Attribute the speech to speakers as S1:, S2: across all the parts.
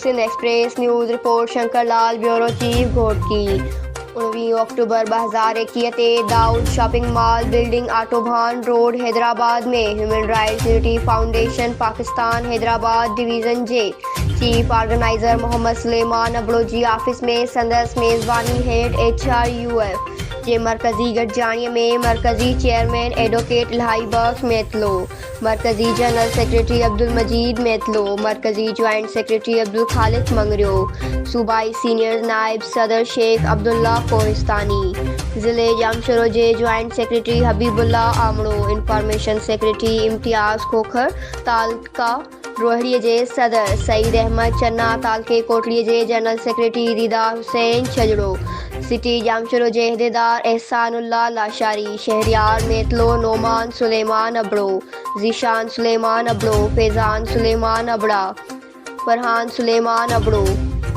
S1: Sindh express news report Shankar Lal bureau chief Ghotki 19 October 2021 ते Daud shopping mall building autobahn road Hyderabad में human rights unity foundation Pakistan Hyderabad division जे chief organiser Mohammad Suleman Abro जी office में संदस मेज़बानी हेड HRUF जे मरकज़ी गॾिजाणीअ में मरकज़ी चेयरमैन एडवोकेट इलाही बख्श मैतलो, मरकज़ी जनरल सेक्रेटरी अब्दुल मजीद मैतलो, मरकज़ी ज्वाइंट सेक्रेटरी अब्दुल खालिद मंगरियो, सूबाई सीनियर नायब सदर शेख अब्दुल्ला कोहिस्तानी, ज़िले जामशोरो जे joint secretary Habibullah Amro, information secretary Imtiaz Khokhar, तालका रोहड़ीअ जे सदर सईद अहमद चन्ना, तालके कोटड़ीअ जे general secretary Rida Hussain Chhajro, city Jamshoro जे अहदेदार एहसानुल्लाह लाशारी, शहरियार मैतलो नोमान सुलेमान अबड़ो, ज़ीशान सुलेमान अबड़ो, फैज़ान सुलेमान अबड़ा, फरहान सुलेमान अबड़ो,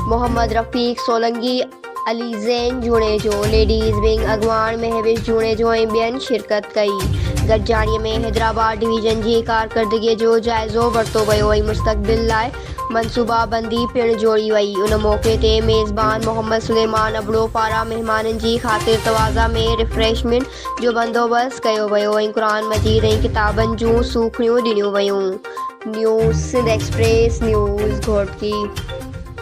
S1: मोहम्मद रफ़ीक सोलंगी, अली ज़ैन जूणेजो, लेडीज़ विंग अॻुवाण महविश जूणेजो ऐं ॿियनि शिरकत कई। गॾिजाणीअ में हैदराबाद डिवीज़न जी कारकर्दगीअ जो जाइज़ो वरितो वियो ऐं मुस्तक़बिल लाइ मनसूबाबंदी पिणु जोड़ी वई। उन मौक़े ते मेज़बान मोहम्मद सुलेमान अबड़ो पारां महिमाननि जी ख़ातिर तवाज़ा में रिफ्रेशमेंट जो बंदोबस्तु कयो वियो ऐं क़ुरान मजीद ऐं किताबनि जूं सूखड़ियूं ॾिनियूं वयूं। News Sindh express News Ghotki.